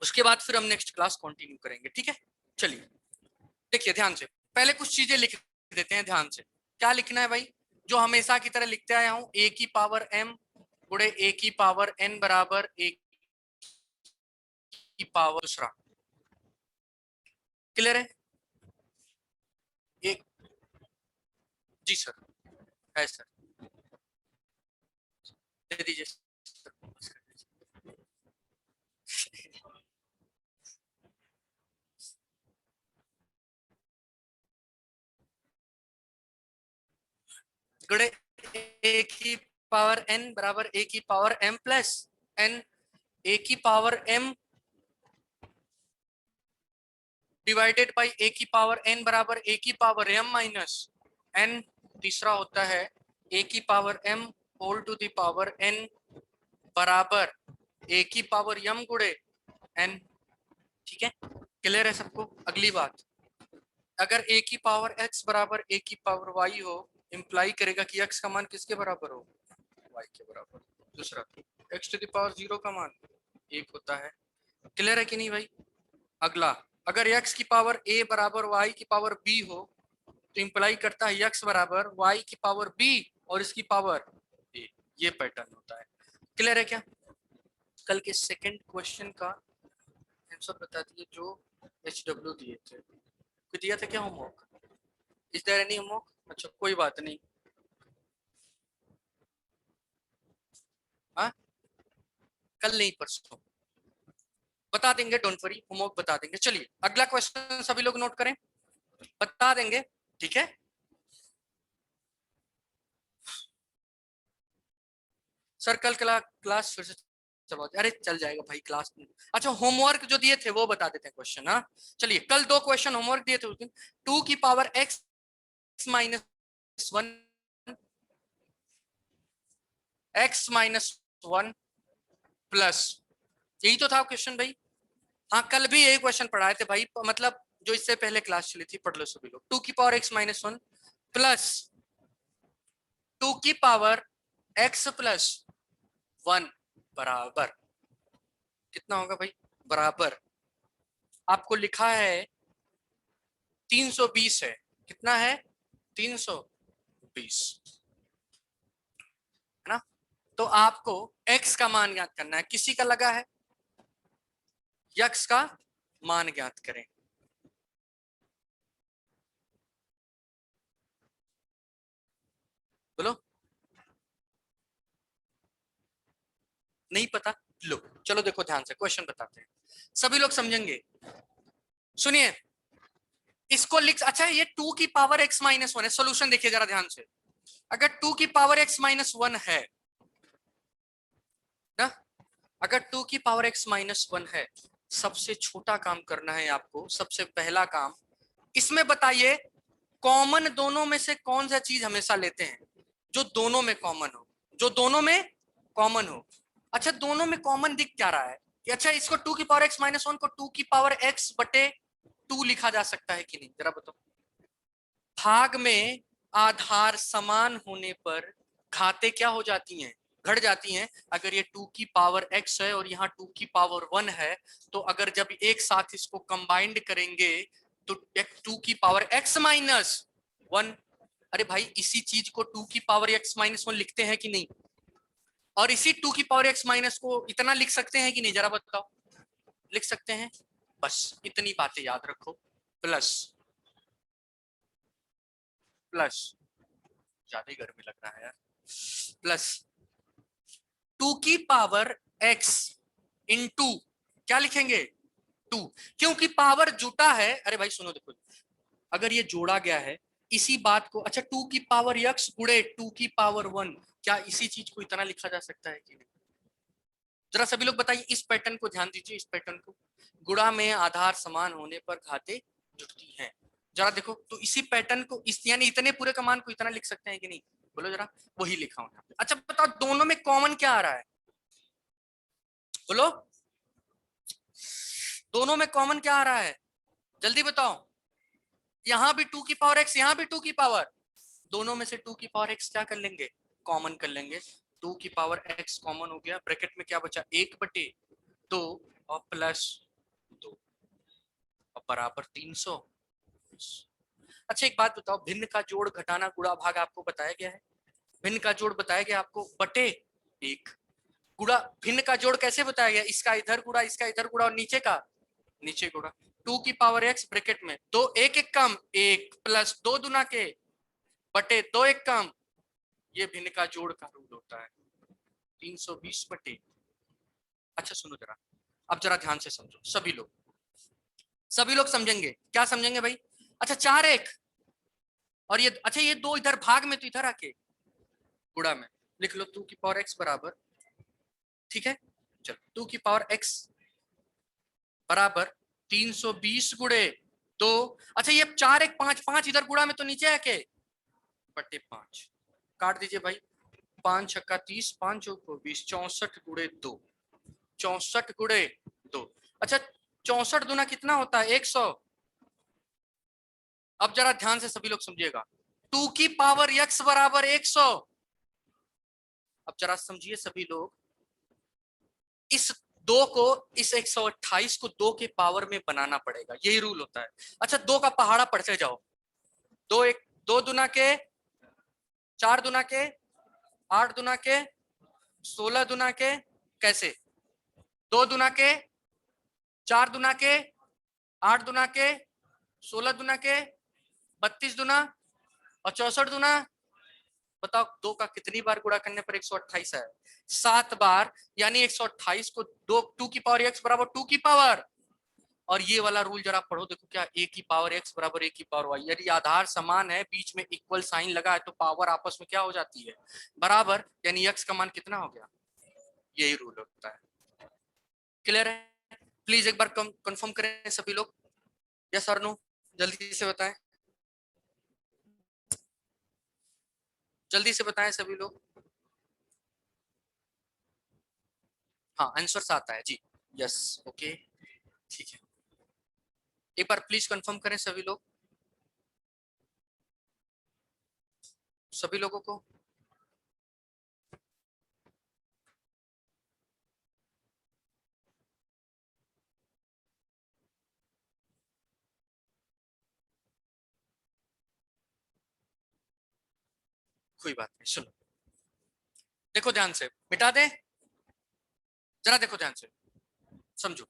उसके बाद फिर हम नेक्स्ट क्लास कंटिन्यू करेंगे, ठीक है। चलिए देखिए ध्यान से, पहले कुछ चीजें लिख देते हैं ध्यान से। क्या लिखना है भाई, जो हमेशा की तरह लिखते आया हूं, ए की पावर m गुणे ए की पावर n बराबर ए की पावर दूसरा। क्लियर है? एक जी सर, है सर, दे दीजिए सर। गुणे ए की पावर n बराबर ए की पावर m प्लस n, ए की पावर m डिवाइडेड बाई ए की पावर n बराबर ए की पावर m माइनस n। तीसरा होता है ए की power m whole to the power n बराबर ए की पावर m गुणे n। ठीक है, क्लियर है सबको? अगली बात, अगर a की पावर x बराबर a की पावर y हो, इंप्लाई करेगा कि x का मान किसके बराबर हो, y के बराबर। दूसरा, x टू द पावर 0 का मान 1 होता है। क्लियर है कि नहीं भाई? अगला, अगर x की पावर a बराबर y की पावर b हो, तो इंप्लाई करता है x बराबर y की पावर b और इसकी पावर a। ये पैटर्न होता है। क्लियर है क्या? कल के सेकंड क्वेश्चन का आंसर बता दिए जो HW दिए थे। कोई दिया था क्या homework? Is there any homework? अच्छा कोई बात नहीं, हाँ कल नहीं परसों बता देंगे, डोंट वरी, होमवर्क बता देंगे। चलिए अगला क्वेश्चन सभी लोग नोट करें, बता देंगे, ठीक है। सर कल क्लास फिर से चलवा, अरे चल जाएगा भाई क्लास में। अच्छा होमवर्क जो दिए थे वो बता देते हैं क्वेश्चन, हाँ चलिए। कल 2 क्वेश्चन होमवर्क दिए थे उस दिन। 2 की power x minus 1, x minus 1 plus, यही तो था क्वेश्चन भाई। हाँ कल भी यही क्वेश्चन पढ़ाए थे भाई, मतलब जो इससे पहले क्लास चली थी, पढ़ लो सभी लोग। 2 की पावर x माइनस 1 प्लस 2 की पावर x प्लस 1 बराबर कितना होगा भाई? बराबर आपको लिखा है 320 है। कितना है? 320 है ना। तो आपको x का मान ज्ञात करना है। किसी का लगा है? x का मान ज्ञात करें। बोलो, नहीं पता? लो चलो देखो ध्यान से, क्वेश्चन बताते हैं, सभी लोग समझेंगे। सुनिए, इसको लिख, अच्छा ये 2 की पावर x माइनस 1 है। सोल्यूशन देखिए जरा ध्यान से। अगर 2 की पावर x माइनस 1 है ना, अगर 2 की पावर x माइनस 1 है, सबसे छोटा काम करना है आपको। सबसे पहला काम, इसमें बताइए कॉमन दोनों में से कौन सा चीज हमेशा लेते हैं? जो दोनों में कॉमन हो, जो दोनों में कॉमन हो। अच्छा दोनों में कॉमन दिख क्या रहा है कि, अच्छा इसको 2 की पावर x माइनस 1 को 2 की पावर x बटे 2 लिखा जा सकता है कि नहीं, जरा बताओ। भाग में आधार समान होने पर घातें क्या हो जाती हैं? घट जाती हैं। अगर ये 2 की पावर x है और यहाँ 2 की पावर 1 है, तो अगर जब एक साथ इसको कंबाइंड करेंगे तो 2 की पावर x माइनस 1। अरे भाई इसी चीज को 2 की पावर x माइनस 1 लिखते हैं कि नहीं? और इसी 2 की पावर x माइनस को इतना लिख सकते हैं कि नहीं, जरा बताओ। लिख सकते हैं। बस इतनी बातें याद रखो। प्लस प्लस, ज्यादा ही गर्मी लग रहा है यार। प्लस 2 की पावर x इंटू क्या लिखेंगे? 2, क्योंकि पावर जुटा है। अरे भाई सुनो देखो, अगर ये जोड़ा गया है इसी बात को, अच्छा 2 की पावर x गुणे 2 की पावर 1, क्या इसी चीज को इतना लिखा जा सकता है कि नहीं? जरा सभी लोग बताइए, इस पैटर्न को ध्यान दीजिए, इस पैटर्न को। गुणा में आधार समान होने पर घातें जुटती हैं। जरा देखो तो इसी पैटर्न को, इस यानी इतने पूरे का मान को इतना लिख सकते हैं कि नहीं? बोलो जरा। वही लिखा हूं यहाँ पे। अच्छा बताओ दोनों में कॉमन क्या आ रहा है? बोलो, दोनों में कॉमन क्या आ रहा है? जल्दी बताओ। यहां भी 2 की पावर x, यहां भी 2 की पावर, दोनों में से 2 की पावर x क्या कर लेंगे? कॉमन कर लेंगे। 2 की पावर x कॉमन हो गया, ब्रैकेट में क्या बचा? 1 बटे 2 और प्लस बराबर 300। अच्छा एक बात बताओ, भिन्न का जोड़ घटाना गुणा भाग आपको बताया गया है, भिन्न का जोड़ बताया गया आपको बटे 1, गुणा भिन्न का जोड़ कैसे बताया गया, इसका इधर गुणा इसका इधर गुणा और नीचे का नीचे गुणा। 2 की पावर x ब्रैकेट में 2 एक एक कम 1 प्लस 2 दुना के बटे 2 एक कम, ये भिन्न का जोड़ का रूल होता है 320 बटे। अच्छा सुनो जरा, अब जरा ध्यान से समझो सभी लोग समझेंगे, क्या समझेंगे भाई। अच्छा 4 1 और ये, अच्छा ये 2 इधर भाग में तो इधर आके गुणा में लिख लो 2 की पावर x बराबर, ठीक है चलो 2 की पावर x बराबर 320 गुणे 2। अच्छा ये 4 1 5 5 इधर गुणा में तो नीचे आके बटे 5, काट दीजिए भाई, 5 छक्का 30 5 चौको 20, 64 गुणे 2, 64 गुणे 2। अच्छा 64 दूना कितना होता है 100। अब जरा ध्यान से सभी लोग समझिएगा, 2 की पावर x बराबर 100। अब जरा समझिए सभी लोग, इस 2 को इस 128 को 2 के पावर में बनाना पड़ेगा, यही रूल होता है। अच्छा 2 का पहाड़ा पढ़ते जाओ, 2 1 2 दुना के 4 दुना के 8 दुना के 16 दुना के, कैसे 2 दुना के 4 दुना के 8 दुना के 16 दुना के 32 दुना और 64 दुना। बताओ 2 का कितनी बार गुणा करने पर 128 है, 7 बार, यानी 128 को 2 की पावर x बराबर 2 की पावर, और ये वाला रूल जरा पढ़ो, देखो क्या a की पावर x बराबर a की पावर y, यदि आधार समान है बीच में इक्वल साइन लगा है तो पावर आपस में क्या हो जाती है बराबर, यानी x का मान कितना हो गया, यही रूल होता है। क्लियर है, प्लीज एक बार कंफर्म करें सभी लोग, यस और नो, जल्दी से बताएं, जल्दी से बताएं सभी लोग। हाँ आंसर आता है जी, यस ओके ठीक है, एक बार प्लीज कंफर्म करें सभी लोग, सभी लोगों को। कोई बात नहीं, सुनो देखो ध्यान से, मिटा दें जरा, देखो ध्यान से समझो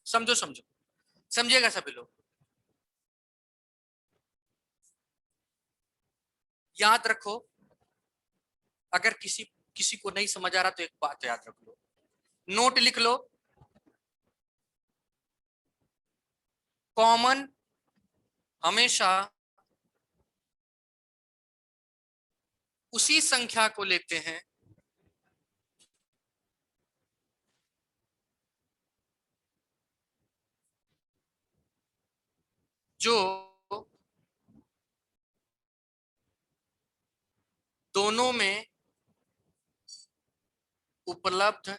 समझो समझो, समझिएगा सभी लोग, याद रखो, अगर किसी किसी को नहीं समझ आ रहा तो एक बात याद रख लो, नोट लिख लो, कॉमन हमेशा उसी संख्या को लेते हैं जो दोनों में उपलब्ध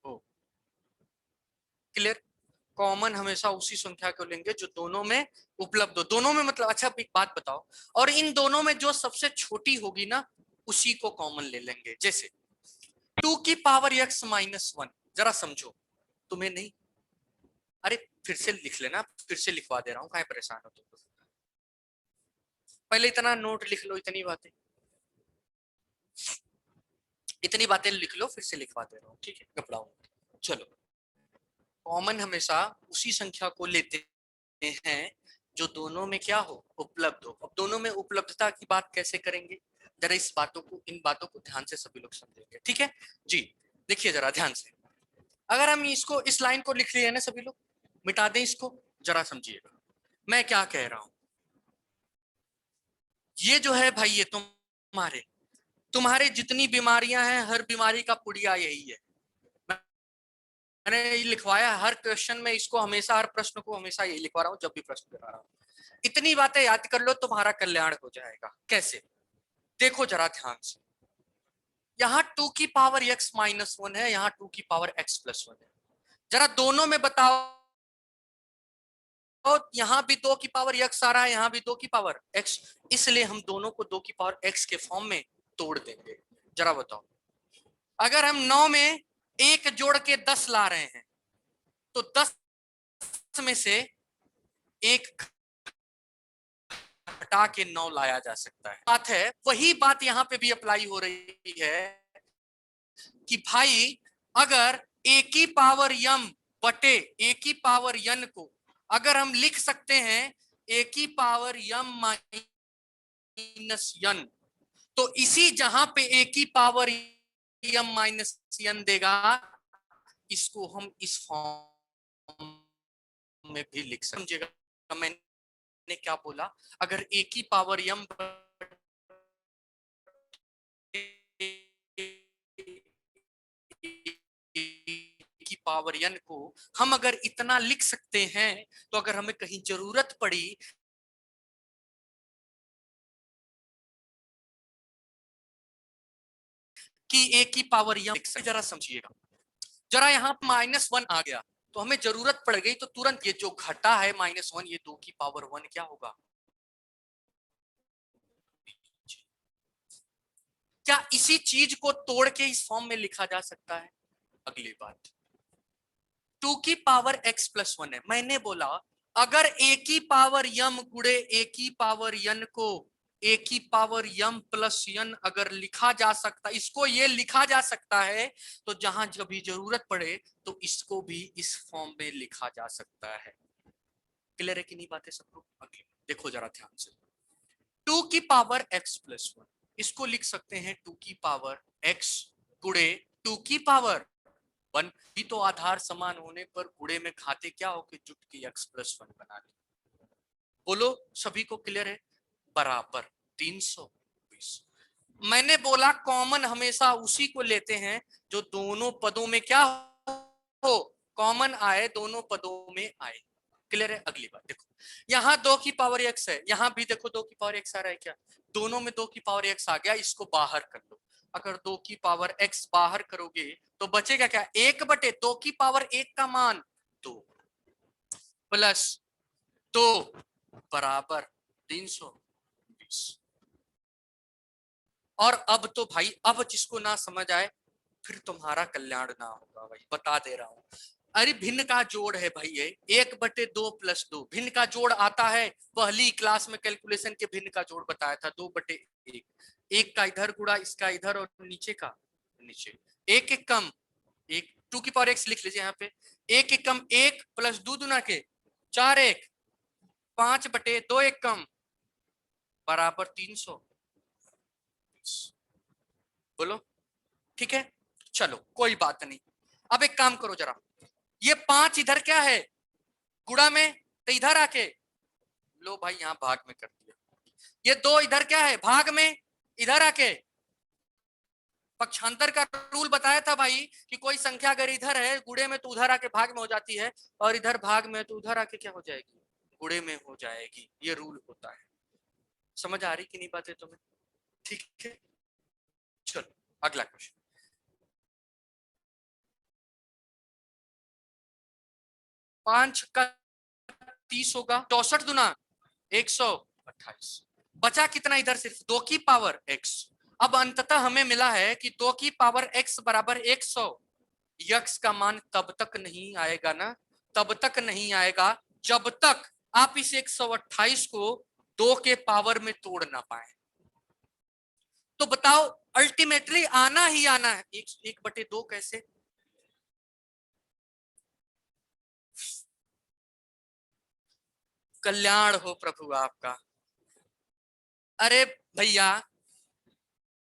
हो। क्लियर, कॉमन हमेशा उसी संख्या को लेंगे जो दोनों में उपलब्ध हो, दोनों में मतलब, अच्छा एक बात बताओ, और इन दोनों में जो सबसे छोटी होगी ना उसी को कॉमन ले लेंगे, जैसे 2 की पावर x माइनस 1, जरा समझो, तुम्हें नहीं, अरे फिर से लिख लेना, फिर से लिखवा दे रहा हूं, काहे परेशान हो तुम, पहले इतना नोट लिख लो, इतनी बातें लिख लो, फिर से लिखवा दे रहा हूँ, ठीक है घबराओ। चलो, कॉमन हमेशा उसी संख्या को लेते हैं जो दोनों में क्या हो उपलब्ध हो। अब दोनों में उपलब्धता की बात कैसे करेंगे, जरा इस बातों को, इन बातों को ध्यान से सभी लोग समझेंगे, ठीक है जी। देखिए जरा ध्यान से, अगर हम इसको इस लाइन को लिख लिए ना सभी लोग, मिटा दें इसको, जरा समझिएगा मैं क्या कह रहा हूं। ये जो है भाई, ये तुम्हारे तुम्हारे जितनी बीमारियां हैं हर बीमारी का पुड़िया यही है, मैंने ये लिखवाया हर क्वेश्चन में इसको, हमेशा हर प्रश्न को हमेशा यही लिखवा रहा हूँ जब भी प्रश्न करा रहा हूँ। इतनी बातें याद कर लो तुम्हारा कल्याण हो जाएगा। कैसे, देखो जरा ध्यान से, यहाँ 2 की पावर x माइनस 1 है, यहाँ 2 की पावर x प्लस 1 है, जरा दोनों में बताओ, यहाँ भी 2 की पावर x आ रहा है, यहाँ भी 2 की पावर x, इसलिए हम दोनों को 2 की पावर x के फॉर्म में तोड़ देंगे। जरा बताओ, अगर हम 9 में 1 जोड़ के 10 ला रहे हैं, तो 10 में से एक हटा के 9 लाया जा सकता है। बात है वही बात यहां पे भी अप्लाई हो रही है कि भाई अगर a की पावर m बटे a की पावर n को अगर हम लिख सकते हैं a की पावर m माइनस n, तो इसी जहां पे a की पावर m माइनस n देगा इसको हम इस फॉर्म में भी लिख समझेगा मैंने क्या बोला। अगर a की पावर m की पावर n को हम अगर इतना लिख सकते हैं, तो अगर हमें कहीं जरूरत पड़ी कि a की पावर m, जरा समझिएगा, जरा यहाँ -1 आ गया तो हमें जरूरत पड़ गई तो तुरंत ये जो घटा है -1 ये 2 की पावर 1 क्या होगा? क्या इसी चीज को तोड़ के इस फॉर्म में लिखा जा सकता है? अगली बात 2 की पावर x प्लस 1 है। मैंने बोला अगर a की पावर m गुड़े a की पावर n को a की पावर m प्लस n अगर लिखा जा सकता, इसको ये लिखा जा सकता है, तो जहां कभी जरूरत पड़े तो इसको भी इस फॉर्म में लिखा जा सकता है। क्लियर है कि नहीं बातें सबको? अगली देखो जरा ध्यान से, 2 की पावर x प्लस 1 इसको लिख सकते हैं 2 की पावर x गुड़े 2 की पावर 1 भी, तो आधार समान होने पर गुड़े में खाते क्या हो कि जुट के x प्लस 1 बना ले। बोलो सभी को क्लियर है? बराबर 320। मैंने बोला कॉमन हमेशा उसी को लेते हैं जो दोनों पदों में क्या हो, कॉमन आए, दोनों पदों में आए। क्लियर है? अगली बात देखो, यहाँ 2 की पावर x है, यहाँ भी देखो 2 की पावर x आ रहा है क्या? दोनों में 2 की पावर x आ गया, इसको बाहर कर लो। अगर 2 की पावर x बाहर करोगे तो बचेगा क्या? 1 बटे 2 की पावर 1 का मान 2 प्लस 2 बराबर 320। और अब तो भाई अब जिसको ना समझ आए फिर तुम्हारा कल्याण ना होगा भाई, बता दे रहा हूं। अरे भिन्न का जोड़ है भाई, ये 1/2 प्लस 2 भिन्न का जोड़ आता है। पहली क्लास में कैलकुलेशन के भिन्न का जोड़ बताया था 2/1, एक का इधर गुड़ा इसका इधर और नीचे का नीचे, एक एक कम एक, 2 की पावर x लिख लीजिए यहाँ पे, एक एक कम 1 प्लस 2 दुना के 4 1 5/2 एक कम बराबर 300। बोलो ठीक है? चलो कोई बात नहीं। अब एक काम करो जरा, ये 5 इधर क्या है गुड़ा में, तो इधर आके लो भाई यहाँ भाग में कर दिया। ये 2 इधर क्या है भाग में, इधर आके पक्षांतर का रूल बताया था भाई कि कोई संख्या अगर इधर है गुड़े में तो उधर आके भाग में हो जाती है, और इधर भाग में तो उधर आके क्या हो जाएगी, गुड़े में हो जाएगी। ये रूल होता है। समझ आ रही कि नहीं बातें तुम्हें? ठीक है चलो अगला क्वेश्चन। 5 का 30 होगा, 64 दुना 128, बचा कितना इधर सिर्फ 2 की पावर x। अब अंततः हमें मिला है कि 2 की पावर x बराबर 100। यक्स का मान तब तक नहीं आएगा ना, तब तक नहीं आएगा जब तक आप इस 128 को 2 के पावर में तोड़ ना पाए। तो बताओ अल्टीमेटली आना ही आना है 1/2 कैसे? कल्याण हो प्रभु आपका। अरे भैया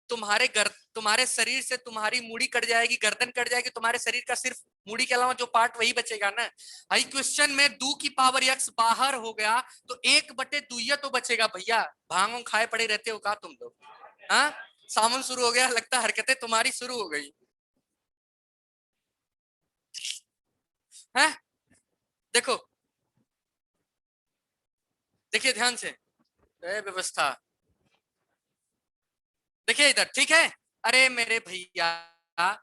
तुम्हारे शरीर से तुम्हारी मूड़ी कट जाएगी, गर्दन कट जाएगी, तुम्हारे शरीर का सिर्फ मूड़ी के अलावा जो पार्ट वही बचेगा ना। भाई क्वेश्चन में 2 की पावर x बाहर हो गया तो 1/2 तो बचेगा भैया। भांगों खाए पड़े रहते हो का तुम लोग? हाँ सावन शुरू हो गया, लगता हरकतें तुम्हारी शुरू हो गई है। देखो देखिए ध्यान से, व्यवस्था देखिए इधर ठीक है। अरे मेरे भैया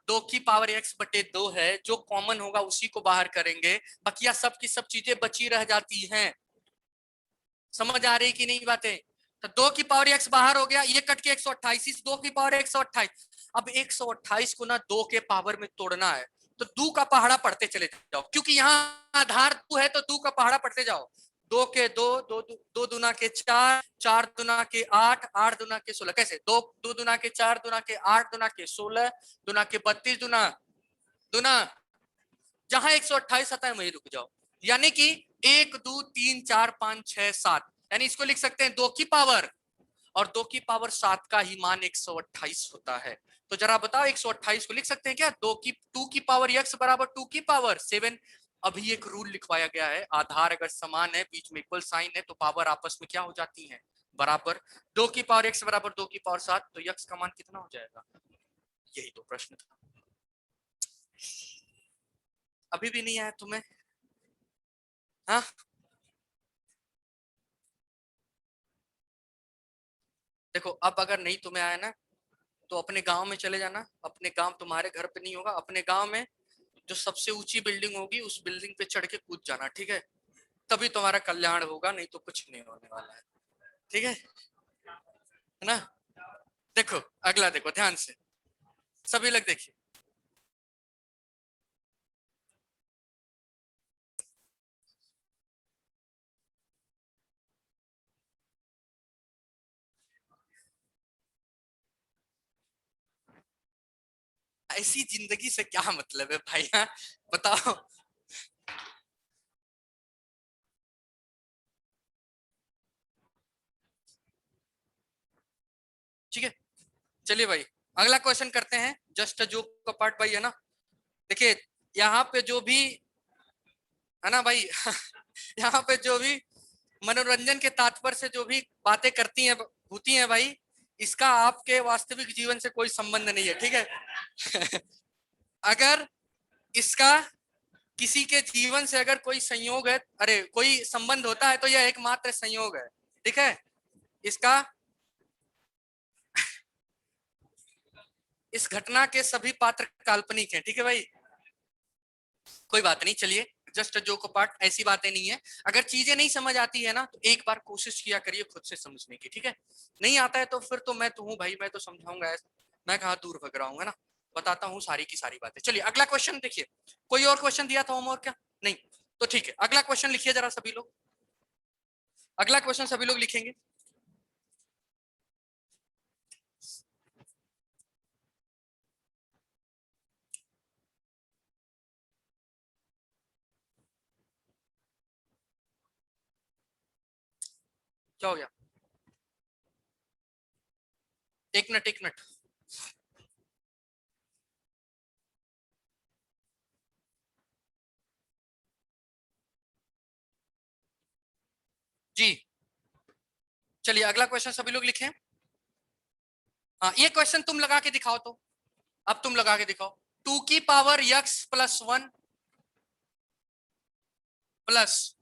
2 की पावर x/2 है, जो कॉमन होगा उसी को बाहर करेंगे, बकिया सब की सब चीजें बची रह जाती हैं। समझ आ रही कि नहीं बातें? तो 2 की पावर x बाहर हो गया, ये कट के 128, 2 की पावर 128। अब 128 को ना 2 के पावर में तोड़ना है तो दो का पहाड़ा पढ़ते चले जाओ, क्योंकि यहाँ आधार दो है तो दो का पहाड़ा पढ़ते जाओ। दो के दो, दो दो दुना के चार, चार दुना के आठ, आठ दुना के 16। कैसे? दो दो दुना के चार, दुना के आठ, दुना के 16, दुना के 32, दुना दुना जहां 128 आता है वहीं रुक जाओ। यानी कि 1 2 3 4 5 6 7, यानी इसको लिख सकते हैं 2 की पावर, और 2 की पावर 7 का ही मान 128 होता है। तो जरा बताओ 128 को लिख सकते हैं क्या? 2 की पावर x बराबर 2 की पावर 7। अभी एक रूल लिखवाया गया है, आधार अगर समान है, बीच में इक्वल साइन है, तो पावर आपस में क्या हो जाती है? बराबर। 2 की पावर x बराबर 2 की पावर 7, तो x का मान कितना हो जाएगा? यही तो प्रश्न था। अभी भी नहीं आया तुम्हें? हाँ, देखो अब अगर नहीं तुम्हें आया ना, तो अपने गांव में चले जाना। अपने गांव, तुम्हारे घर पे नहीं होगा, अपने गांव में जो सबसे ऊंची बिल्डिंग होगी उस बिल्डिंग पे चढ़ के कूद जाना, ठीक है? तभी तुम्हारा कल्याण होगा, नहीं तो कुछ नहीं होने वाला है। ठीक है ना? देखो अगला, देखो ध्यान से, सभी लोग देखिए। ऐसी जिंदगी से क्या मतलब है भाई? हाँ बताओ। ठीक है, चलिए भाई अगला क्वेश्चन करते हैं। जस्ट जो का पार्ट भाई है ना, देखिए यहाँ पे जो भी है ना भाई यहाँ पे जो भी मनोरंजन के तात्पर्य से जो भी बातें करती हैं होती हैं भाई, इसका आपके वास्तविक जीवन से कोई संबंध नहीं है, ठीक है? अगर इसका किसी के जीवन से अगर कोई संयोग है, अरे कोई संबंध होता है, तो यह एकमात्र संयोग है, ठीक है? इसका, इस घटना के सभी पात्र काल्पनिक हैं, ठीक है भाई? कोई बात नहीं, चलिए जस्ट जोक पार्ट, ऐसी बातें नहीं है। अगर चीजें नहीं समझ आती है ना, तो एक बार कोशिश किया करिए खुद से समझने की, ठीक है? नहीं आता है तो फिर तो मैं तो हूँ भाई, मैं तो समझाऊंगा, मैं कहाँ दूर भग रहा हूँ, है ना? बताता हूँ सारी की सारी बातें। चलिए अगला क्वेश्चन देखिए। कोई और क्वेश्चन दिया था होमवर्क क्या? नहीं? तो ठीक है, अगला क्वेश्चन लिखिए जरा सभी लोग। अगला क्वेश्चन सभी लोग लिखेंगे। क्या हो गया? एक मिनट, एक मिनट। जी चलिए अगला क्वेश्चन सभी लोग लिखें। हाँ, ये क्वेश्चन तुम लगा के दिखाओ तो। अब तुम लगा के दिखाओ। 2 की पावर x प्लस 1 प्लस,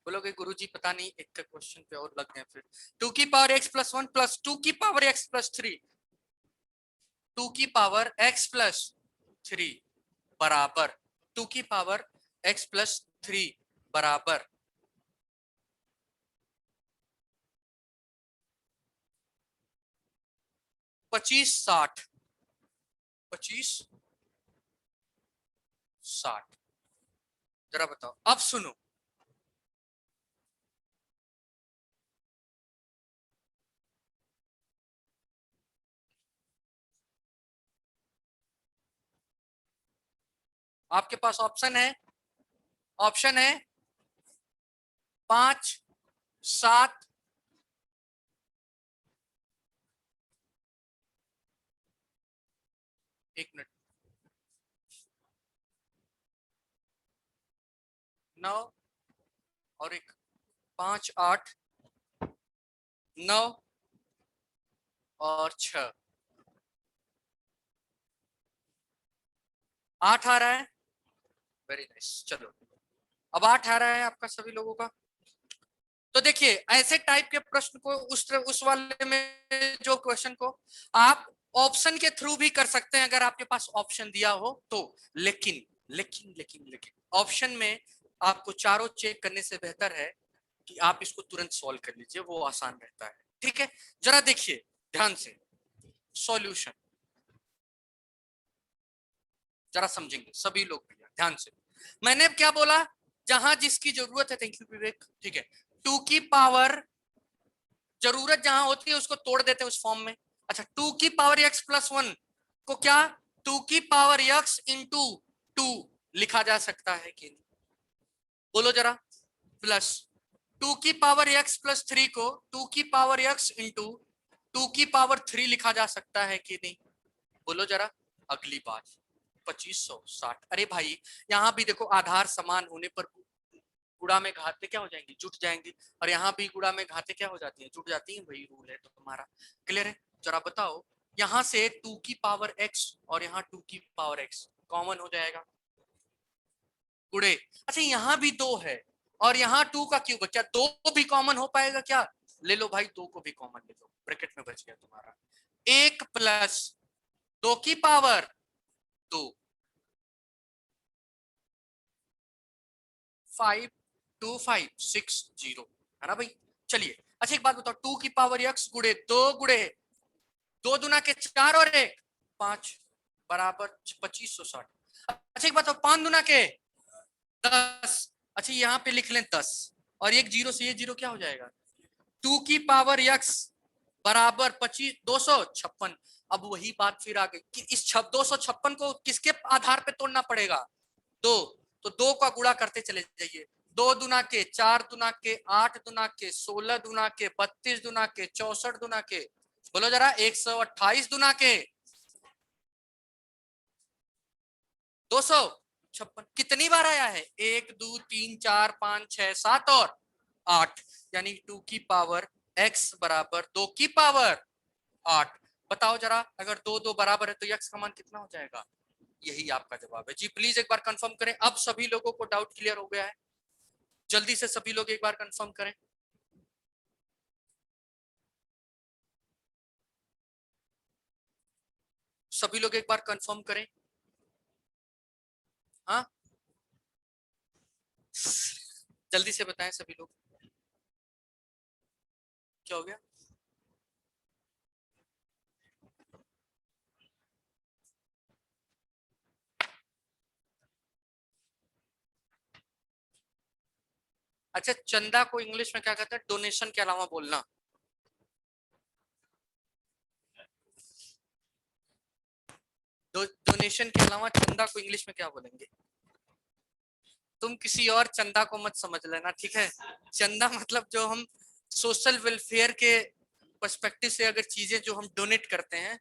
बोलोगे गुरुजी पता नहीं, एक का क्वेश्चन पे और लग गए फिर। 2 की पावर x प्लस 1 प्लस 2 की पावर x प्लस 3, 2 की पावर x प्लस 3 बराबर 2 की पावर x प्लस 3 बराबर 25 60, 25 60। जरा बताओ, अब सुनो। आपके पास ऑप्शन है, ऑप्शन है 5 7, एक मिनट, 9 और एक 5 8, 9 और 6, 8 आ रहा है। वेरी नाइस, चलो अब 8 आ रहा है आपका सभी लोगों का। तो देखिए ऐसे टाइप के प्रश्न को उस वाले में जो क्वेश्चन को आप ऑप्शन के थ्रू भी कर सकते हैं, अगर आपके पास ऑप्शन दिया हो तो। लेकिन लेकिन लेकिन लेकिन ऑप्शन में आपको चारों चेक करने से बेहतर है कि आप इसको तुरंत सॉल्व कर लीजिए, वो आसान रहता है, ठीक है? जरा देखिए ध्यान से सॉल्यूशन। जरा समझेंगे सभी लोग भैया ध्यान से। मैंने क्या बोला, जहां जिसकी जरूरत है, थैंक यू विवेक, ठीक है, 2 की पावर, जरूरत जहां होती है उसको तोड़ देते हैं उस फॉर्म में। अच्छा, 2 की पावर x प्लस 1 को क्या 2 की पावर x इंटू 2 लिखा जा सकता है कि नहीं, बोलो जरा। प्लस 2 की पावर x प्लस 3 को 2 की पावर x इंटू 2 की पावर 3 लिखा जा सकता है कि नहीं, बोलो जरा। अगली बात 2560, अरे भाई यहाँ भी देखो आधार समान होने पर गुणा में घाते क्या हो जाएंगी, जुट जाएंगी, और यहाँ भी गुणा में घाते क्या हो जाती है, जुट जाती है, वही रूल है तो तुम्हारा क्लियर है। जरा बताओ, यहाँ से 2 की पावर x और यहाँ 2 की पावर x कॉमन हो जाएगा, गुड़े। अच्छा यहाँ भी 2 है और यहाँ 2 का क्यूब, क्या 2 भी कॉमन हो पाएगा क्या, ले लो भाई 2 को भी कॉमन ले लो, ब्रैकेट में बच गया तुम्हारा 1 प्लस 2 की पावर 2, 5250 है ना भाई। चलिए अच्छा एक बात बताओ, 2 की पावर x गुड़े 2 दुना के 4 और 1 5 बराबर 2560। अच्छा एक बात बताओ, 5 दुना के 10, अच्छा यहाँ पे लिख लें 10 और एक जीरो से ये जीरो क्या हो जाएगा, 2 की पावर x बराबर 256। अब वही बात फिर आ गई कि इस 256 को किसके आधार पे तोड़ना पड़ेगा, 2, तो 2 का गुणा करते चले जाइए, 2 दुना के 4 दुना के 8 दुना के 16 दुना के 32 दुना के 64 दुना के, बोलो जरा 128 दुना के 256, कितनी बार आया है, 1 2 3 4 5 6 7 और 8, यानी 2 की पावर x बराबर 2 की पावर 8। बताओ जरा, अगर 2 2 बराबर है तो x का मान कितना हो जाएगा, यही आपका जवाब है जी। प्लीज एक बार कंफर्म करें, अब सभी लोगों को डाउट क्लियर हो गया है, जल्दी से सभी लोग एक बार कंफर्म करें। सभी लोग एक बार कंफर्म करें, हाँ जल्दी से बताएं सभी लोग, क्या हो गया। अच्छा, चंदा को इंग्लिश में क्या कहते हैं, डोनेशन के अलावा बोलना, डोनेशन के अलावा चंदा को इंग्लिश में क्या बोलेंगे, तुम किसी और चंदा को मत समझ लेना, ठीक है। चंदा मतलब जो हम सोशल वेलफेयर के पर्सपेक्टिव से अगर चीजें जो हम डोनेट करते हैं,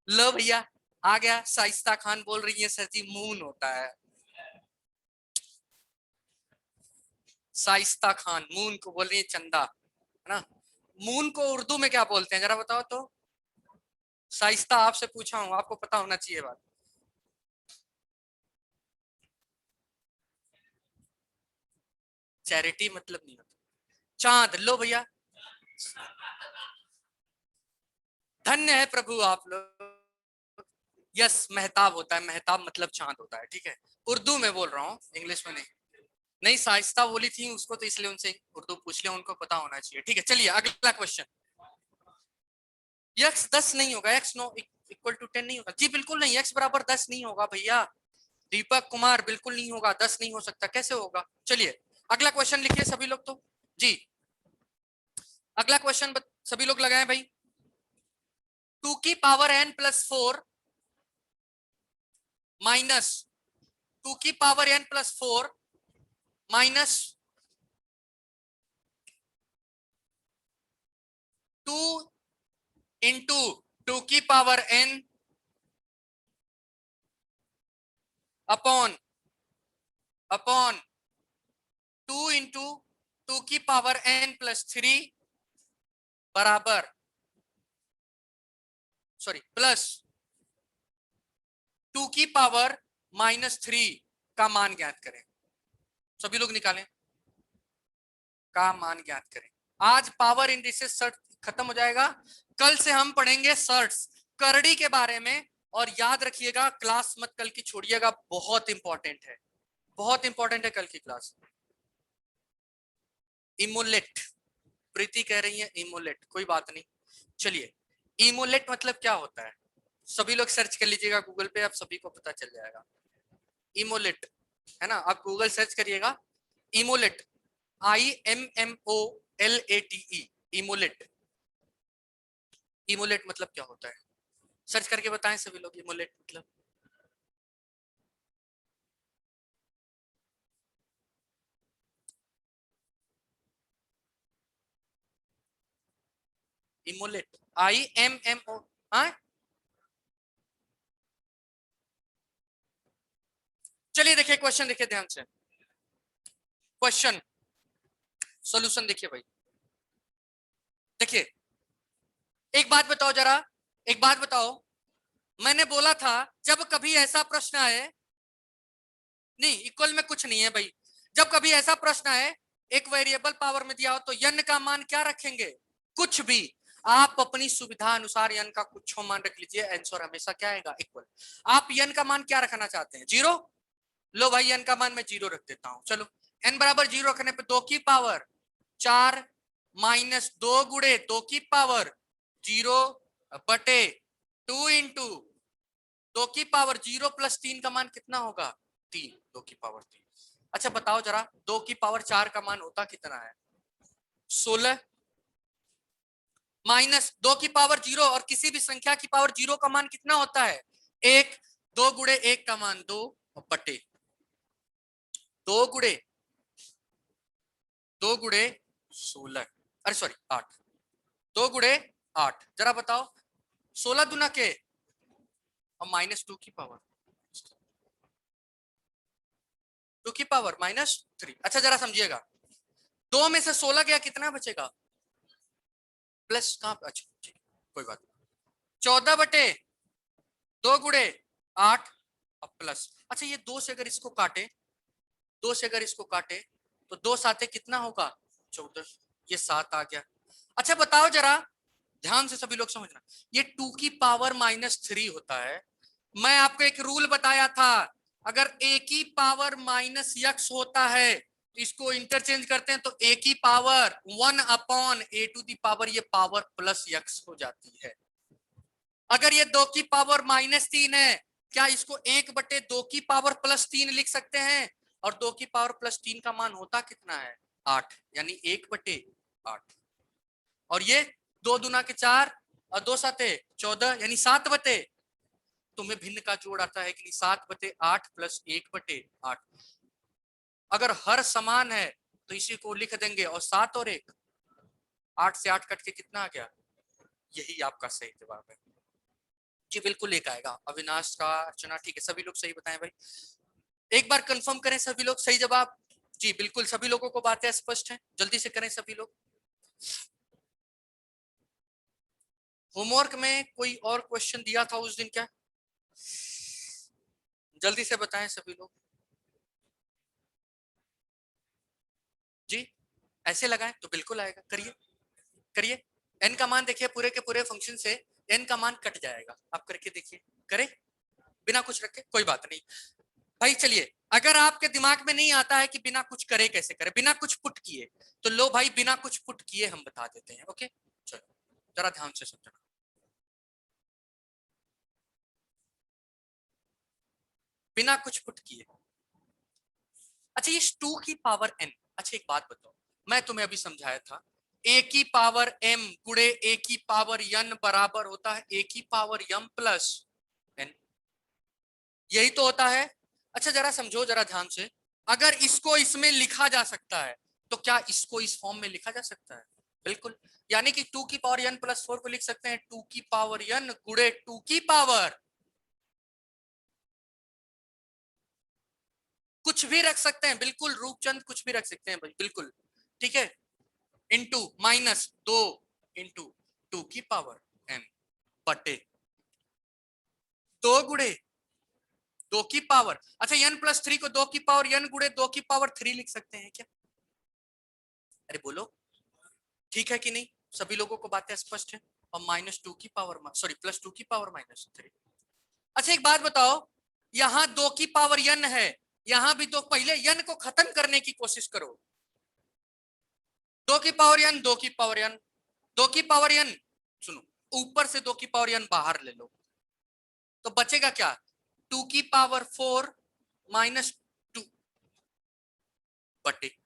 लो भैया आ गया, शाइस्ता खान बोल रही है सर जी मून होता है, शाइस्ता खान मून को बोल रही है चंदा, है ना। मून को उर्दू में क्या बोलते हैं जरा बताओ तो, शाइस्ता आपसे पूछा हूं, आपको पता होना चाहिए बात। चैरिटी मतलब नहीं होता, चांद, लो भैया, धन्य है प्रभु आप लोग, यस मेहताब होता है, मेहताब मतलब चांद होता है, ठीक है। उर्दू में बोल रहा हूँ, इंग्लिश में नहीं। नहीं शाइस्ता बोली थी उसको तो इसलिए उनसे उर्दू पूछ लिया, उनको पता होना चाहिए, ठीक है। चलिए अगला क्वेश्चन, x 10 नहीं होगा, x नो इक्वल टू 10 नहीं होगा जी, बिल्कुल नहीं, x बराबर 10 नहीं होगा भैया, दीपक कुमार बिल्कुल नहीं होगा, 10 नहीं हो सकता, कैसे होगा। चलिए अगला क्वेश्चन लिखिए सभी लोग तो जी, अगला क्वेश्चन सभी लोग लगाएं भाई, 2 की पावर n प्लस 4 माइनस 2 की power n plus 4 minus 2 into 2 की पावर n अपॉन 2 इंटू 2 की पावर n प्लस 3 बराबर, सॉरी प्लस 2 की पावर -3 का मान ज्ञात करें, सभी लोग निकालें, का मान ज्ञात करें। आज पावर इंडिसेस सर्ट खत्म हो जाएगा, कल से हम पढ़ेंगे सर्ट्स करड़ी के बारे में, और याद रखिएगा क्लास मत कल की छोड़िएगा, बहुत इंपॉर्टेंट है, बहुत इंपॉर्टेंट है कल की क्लास। इमोलेट, प्रीति कह रही है इमोलेट, कोई बात नहीं। चलिए इमोलेट मतलब क्या होता है, सभी लोग सर्च कर लीजिएगा गूगल पे, आप सभी को पता चल जाएगा। इमोलेट है ना, आप गूगल सर्च करिएगा इमोलेट, IMMOLATE, इमोलेट। इमोलेट मतलब क्या होता है, सर्च करके बताएं सभी लोग इमोलेट मतलब। इमोलेट IMMO, हाँ चलिए देखिए क्वेश्चन, देखिए ध्यान से क्वेश्चन, सॉल्यूशन देखिए भाई। देखिए एक बात बताओ जरा, एक बात बताओ, मैंने बोला था जब कभी ऐसा प्रश्न आए, नहीं इक्वल में कुछ नहीं है भाई, जब कभी ऐसा प्रश्न आए एक वेरिएबल पावर में दिया हो तो यन का मान क्या रखेंगे, कुछ भी, आप अपनी सुविधा अनुसार यन का कुछ मान रख लीजिए, आंसर हमेशा क्या आएगा, इक्वल। आप यन का मान क्या रखना चाहते हैं, जीरो, लो भाई एन का मान मैं जीरो रख देता हूं, चलो एन बराबर जीरो रखने पे 2 की पावर 4 माइनस 2 गुड़े 2 की पावर 0 बटे 2 इंटू 2 की पावर 0 प्लस 3 का मान कितना होगा, 3, 2 की पावर 3। अच्छा बताओ जरा 2 की पावर 4 का मान होता कितना है, 16, माइनस 2 की पावर 0 और किसी भी संख्या की पावर 0 का मान कितना होता है, 1, 2 गुड़े 1 का मान 2 बटे 2 गुड़े 2 गुड़े 16, अरे सॉरी 8, 2 गुड़े 8, जरा बताओ 16 दुना के और माइनस 2 की पावर 2 की पावर -3। अच्छा जरा समझिएगा, 2 में से 16 गया कितना बचेगा, प्लस कहां, अच्छा ठीक कोई बात नहीं, 14 बटे 2 गुड़े 8 और प्लस, अच्छा ये 2 से अगर इसको काटे, 2 से अगर इसको काटे तो 2 साथे कितना होगा 14, ये 7 आ गया। अच्छा बताओ जरा ध्यान से सभी लोग समझना, ये 2 की पावर -3 होता है, मैं आपको एक रूल बताया था, अगर a की पावर -x होता है तो इसको इंटरचेंज करते हैं तो a की power 1 upon a to the power ये पावर प्लस x हो जाती है। अगर ये 2 की पावर -3 है, क्या इसको 1 बटे 2 की पावर +3 लिख सकते हैं, और 2 की पावर +3 का मान होता कितना है 8, यानी 1 बटे 8, और ये 2 दुना के 4 और 2 साते 14 यानी 7 बटे, तुम्हें भिन्न का जोड़ आता है कि नहीं, 7 बटे 8 प्लस 1 बटे 8, अगर हर समान है तो इसी को लिख देंगे, और 7 और 1, 8 से 8 कट के कितना आ गया, यही आपका सही जवाब है जी, बिल्कुल एक आएगा। अविनाश का, अर्चना ठीक है, सभी लोग सही बताएं भाई, एक बार कंफर्म करें सभी लोग सही जवाब, जी बिल्कुल सभी लोगों को बातें स्पष्ट हैं, जल्दी से करें सभी लोग। होमवर्क में कोई और क्वेश्चन दिया था उस दिन क्या, जल्दी से बताएं सभी लोग जी, ऐसे लगाएं तो बिल्कुल आएगा, करिए करिए, एन का मान देखिए पूरे के पूरे फंक्शन से एन का मान कट जाएगा, आप करके देखिए, करें बिना कुछ रखे, कोई बात नहीं भाई। चलिए अगर आपके दिमाग में नहीं आता है कि बिना कुछ करे कैसे करें, बिना कुछ पुट किए, तो लो भाई बिना कुछ पुट किए हम बता देते हैं, ओके चलो जरा ध्यान से समझना, बिना कुछ पुट किए। अच्छा ये 2 की पावर n, अच्छा एक बात बताओ, मैं तुम्हें अभी समझाया था a की पावर m गुड़े a की पावर n बराबर होता है a की पावर m प्लस n, यही तो होता है। अच्छा जरा समझो जरा ध्यान से, अगर इसको इसमें लिखा जा सकता है तो क्या इसको इस फॉर्म में लिखा जा सकता है, बिल्कुल, यानी कि 2 की पावर n प्लस 4 को लिख सकते हैं 2 की पावर n गुड़े 2 की पावर, कुछ भी रख सकते हैं, बिल्कुल रूपचंद कुछ भी रख सकते हैं भाई, बिल्कुल ठीक है, इंटू -2 इंटू 2 की पावर n बटे 2 गुड़े 2 की पावर, अच्छा n+3 को 2 की पावर n गुड़े 2 की पावर 3 लिख सकते हैं क्या, अरे बोलो ठीक है कि नहीं, सभी लोगों को बातें स्पष्ट है, और -2 की पावर सॉरी +2 की पावर -3। अच्छा एक बात बताओ, यहां 2 की पावर n है, यहां भी दो, पहले n को खत्म करने की कोशिश करो, 2 की पावर n 2 की पावर n 2 की पावर n, सुनो ऊपर से 2 की पावर n बाहर ले लो, तो बचेगा क्या, 2 की पावर 4 माइनस 2 बटे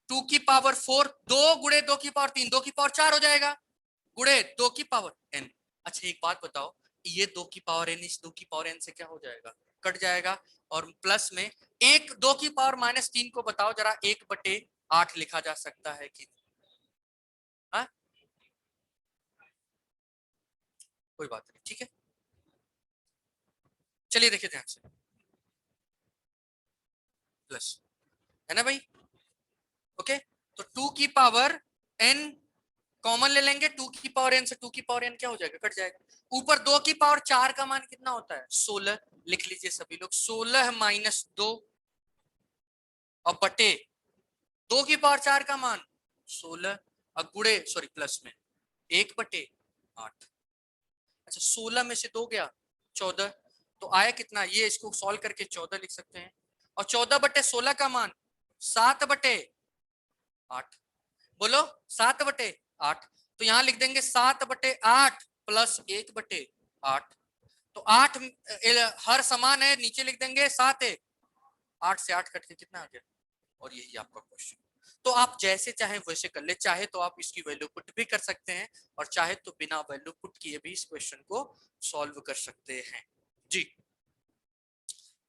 2 की पावर 4, 2 गुणे 2 की पावर 3, 2 की पावर 4 हो जाएगा, गुणे 2 की पावर n। अच्छा एक बात बताओ, ये 2 की पावर n इस 2 की पावर n से क्या हो जाएगा, कट जाएगा, और प्लस में एक 2 की पावर माइनस 3 को बताओ जरा 1/8 लिखा जा सकता है कि, हाँ कोई बात नहीं, ठीक है। चलिए देखिए ध्यान से, प्लस है ना भाई, ओके। तो 2 की पावर n कॉमन ले लेंगे, 2 की पावर n से 2 की पावर n क्या हो जाएगा, कट जाएगा। ऊपर 2 की पावर 4 का मान कितना होता है, 16, लिख लीजिए सभी लोग, 16 माइनस 2 और बटे 2 की पावर 4 का मान 16 और गुड़े सॉरी प्लस में 1/8। अच्छा 16 में से 2 गया 14, तो आया कितना, ये इसको सॉल्व करके 14 लिख सकते हैं, और 14/16 का मान 7/8, बोलो 7/8। तो यहां लिख देंगे 7/8 प्लस 1/8। तो 8 हर समान है, नीचे लिख देंगे 7 है, 8 से 8 कट के कितना आ गया, और यही आपका क्वेश्चन। तो आप जैसे चाहे वैसे कर ले, चाहे तो आप इसकी वैल्यू पुट भी कर सकते हैं, और चाहे तो बिना वैल्यू पुट किए भी इस क्वेश्चन को सॉल्व कर सकते हैं। जी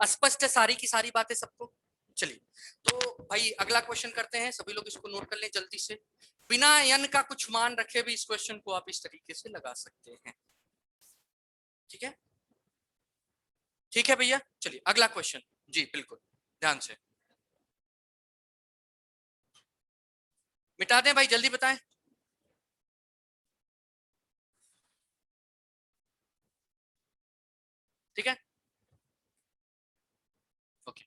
स्पष्ट है सारी की सारी बातें सबको। चलिए तो भाई अगला क्वेश्चन करते हैं, सभी लोग इसको नोट कर लें जल्दी से। बिना n का कुछ मान रखे भी इस क्वेश्चन को आप इस तरीके से लगा सकते हैं, ठीक है, ठीक है भैया। चलिए अगला क्वेश्चन, जी बिल्कुल ध्यान से मिटा दें भाई, जल्दी बताएं। ठीक है, ओके।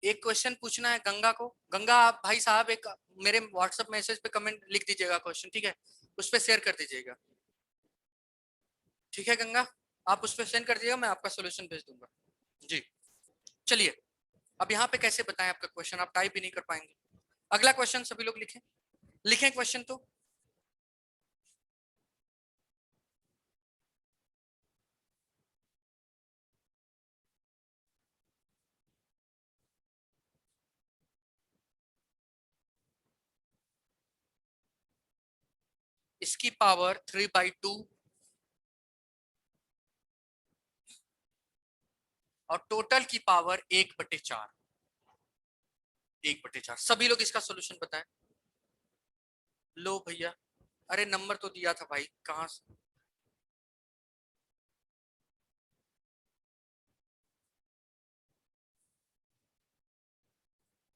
एक क्वेश्चन पूछना है गंगा को। गंगा आप भाई साहब एक मेरे व्हाट्सएप मैसेज पे कमेंट लिख दीजिएगा क्वेश्चन, ठीक है, उस पर शेयर कर दीजिएगा, ठीक है गंगा, आप उस पर सेंड कर दीजिएगा, मैं आपका सोल्यूशन भेज दूंगा। जी चलिए, अब यहाँ पे कैसे बताएं आपका क्वेश्चन, आप टाइप भी नहीं कर पाएंगे। अगला क्वेश्चन सभी लोग लिखें, लिखें क्वेश्चन तो। इसकी पावर 3/2 और टोटल की पावर 1/4, 1/4। सभी लोग इसका सोल्यूशन बताएं। लो भैया, अरे नंबर तो दिया था भाई, कहाँ से?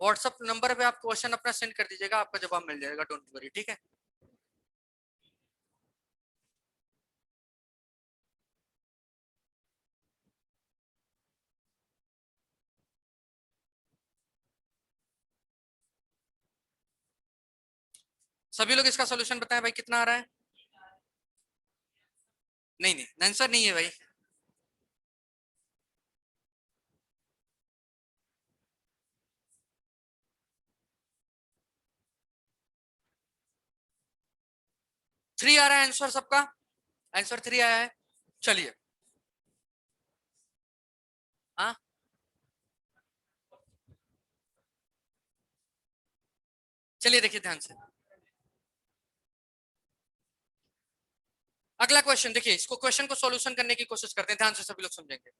व्हाट्सएप नंबर पे आप क्वेश्चन अपना सेंड कर दीजिएगा, आपका जवाब मिल जाएगा, डोंट वरी, ठीक है। सभी लोग इसका सोल्यूशन बताएं भाई, कितना आ रहा है। नहीं नहीं आंसर नहीं है भाई, थ्री आ रहा है आंसर सबका, आंसर 3 आया है। चलिए हाँ, चलिए देखिए ध्यान से अगला क्वेश्चन। देखिए इसको क्वेश्चन को सॉल्यूशन करने की कोशिश करते हैं, ध्यान से सभी लोग समझेंगे।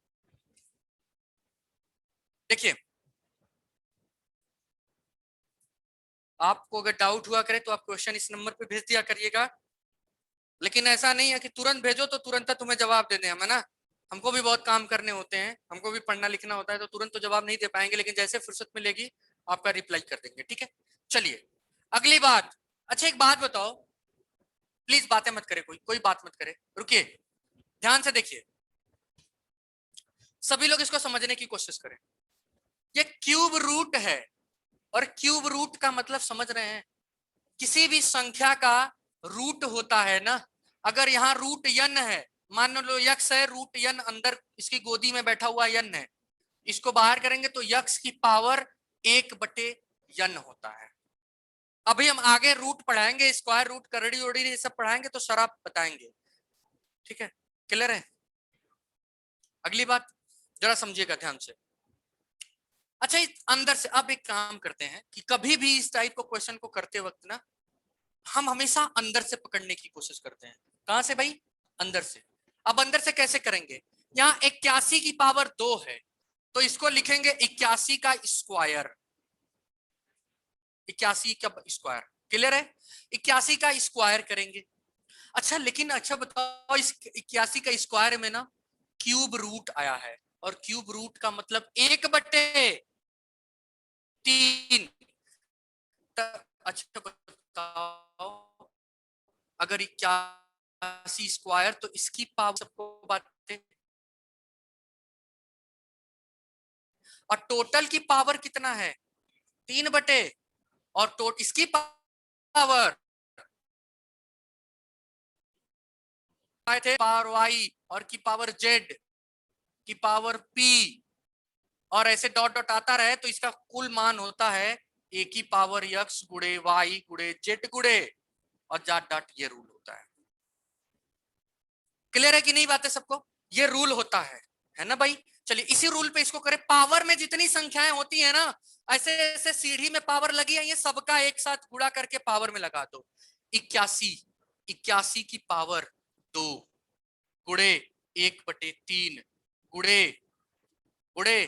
देखिए आपको अगर डाउट हुआ करे तो आप क्वेश्चन इस नंबर पे भेज दिया करिएगा, लेकिन ऐसा नहीं है कि तुरंत भेजो तो तुरंत तुम्हें जवाब दे दें हम, है ना, हमको भी बहुत काम करने होते हैं, हमको भी पढ़ना लिखना होता है, तो तुरंत तो जवाब नहीं दे पाएंगे, लेकिन जैसे फुर्सत मिलेगी आपका रिप्लाई कर देंगे, ठीक है। चलिए अगली बात। अच्छा एक बात बताओ, प्लीज बातें मत करे, कोई कोई बात मत करे, रुकिए, ध्यान से देखिए, सभी लोग इसको समझने की कोशिश करें। ये क्यूब रूट है, और क्यूब रूट का मतलब समझ रहे हैं, किसी भी संख्या का रूट होता है ना, अगर यहाँ रूट यन है, मान लो यक्स है, रूट यन अंदर इसकी गोदी में बैठा हुआ यन है, इसको बाहर करेंगे तो यक्स की पावर 1/n होता है। अभी हम आगे रूट पढ़ाएंगे, स्क्वायर रूट, करड़ी उड़ी ये सब पढ़ाएंगे तो सर आप बताएंगे, ठीक है? क्लियर है? अगली बात जरा समझिएगा ध्यान से। अच्छा, अंदर से अब एक काम करते हैं कि कभी भी इस टाइप को क्वेश्चन को करते वक्त ना हम हमेशा अंदर से पकड़ने की कोशिश करते हैं। कहां से भाई? अंदर से। अब अंदर से कैसे करेंगे? यहाँ 81 की पावर 2 है तो इसको लिखेंगे 81 का स्क्वायर, 81 का स्क्वायर। क्लियर है? 81 का स्क्वायर करेंगे। अच्छा लेकिन अच्छा बताओ, इस 81 का स्क्वायर में ना क्यूब रूट आया है, और क्यूब रूट का मतलब 1/3। अच्छा बताओ, अगर 81 स्क्वायर तो इसकी पावर सबको बांटते, और टोटल की पावर कितना है? 3/, और इसकी पावर थे पावर वाई, और की पावर जेड, की पावर पी, और ऐसे डॉट डॉट आता रहे तो इसका कुल मान होता है ए की पावर एक्स गुड़े वाई गुड़े जेड गुड़े, और जाट डॉट ये रूल होता है। क्लियर है कि नहीं बात है सबको? ये रूल होता है ना भाई? चलिए इसी रूल पे इसको करें। पावर में जितनी संख्याएं होती है ना, ऐसे ऐसे सीढ़ी में पावर लगी है, ये सबका एक साथ गुणा करके पावर में लगा दो। 81, 81 की पावर 2 गुड़े 1/3 गुड़े गुड़े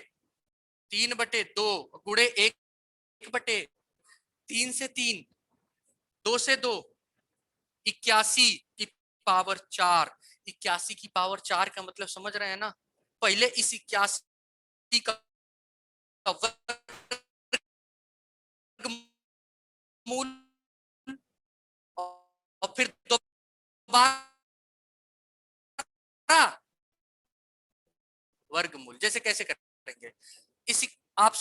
3/2 गुड़े 1/3 से 3, 2 से 2, 81 की पावर 4। 81 की पावर 4 का मतलब समझ रहे हैं ना? पहले इस 81 का वर्गमूल, और फिर दोबारा वर्गमूल। जैसे कैसे करेंगे? इसी आप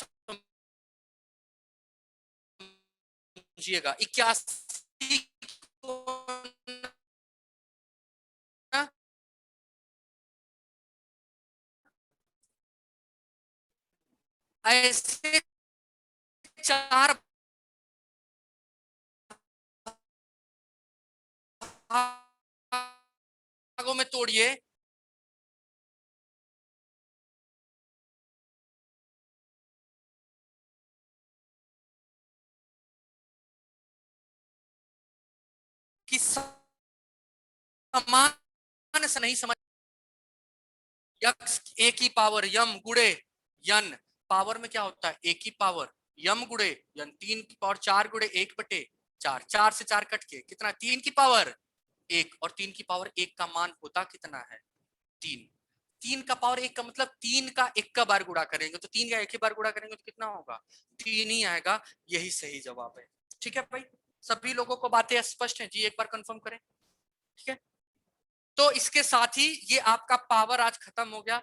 समझिएगा, 81 को ऐसे 4 भागों में तोड़िए, कि समान से नहीं समझ। यक्स ए की पावर यम गुड़े यन, पावर में क्या होता है? ए की पावर यम गुड़े यन, 3 की पावर 4 गुड़े 1/4, 4 से 4 कट के कितना? 3 की पावर 1, और 3 की पावर 1 का मान होता कितना है? 3। 3 का पावर 1 का मतलब 3 का 1 का बार गुणा करेंगे तो 3 का 1 ही बार गुणा करेंगे तो कितना होगा? 3 ही आएगा। यही सही जवाब है। ठीक है भाई, सभी लोगों को बातें स्पष्ट है जी? एक बार कंफर्म करें, ठीक है? तो इसके साथ ही ये आपका पावर आज खत्म हो गया।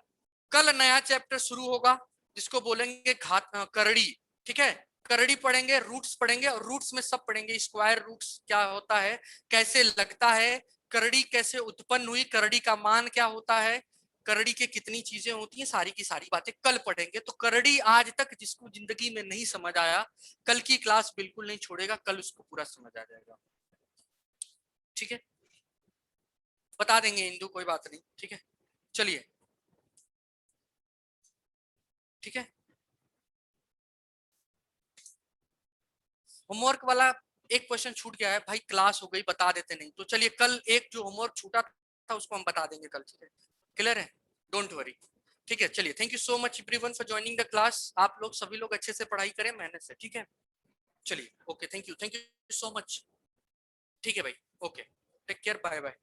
कल नया चैप्टर शुरू होगा जिसको बोलेंगे घात करड़ी। ठीक है, करड़ी पढ़ेंगे, रूट्स पढ़ेंगे, और रूट्स में सब पढ़ेंगे। स्क्वायर रूट्स क्या होता है, कैसे लगता है, करड़ी कैसे उत्पन्न हुई, करड़ी का मान क्या होता है, करड़ी के कितनी चीजें होती हैं, सारी की सारी बातें कल पढ़ेंगे। तो करड़ी आज तक जिसको जिंदगी में नहीं समझ आया, कल की क्लास बिल्कुल नहीं छोड़ेगा, कल उसको पूरा समझ आ जाएगा। ठीक है, बता देंगे इंदू, कोई बात नहीं। ठीक है, चलिए, ठीक है। होमवर्क वाला एक क्वेश्चन छूट गया है भाई, क्लास हो गई बता देते नहीं तो। चलिए कल एक जो होमवर्क छूटा था उसको हम बता देंगे कल। ठीक है, क्लियर है? Don't worry. ठीक है, चलिए, thank you so much everyone for joining the class. आप लोग सभी लोग अच्छे से पढ़ाई करें, मेहनत से। ठीक है, चलिए, okay, thank you so much. ठीक है भाई, okay, take care, bye bye.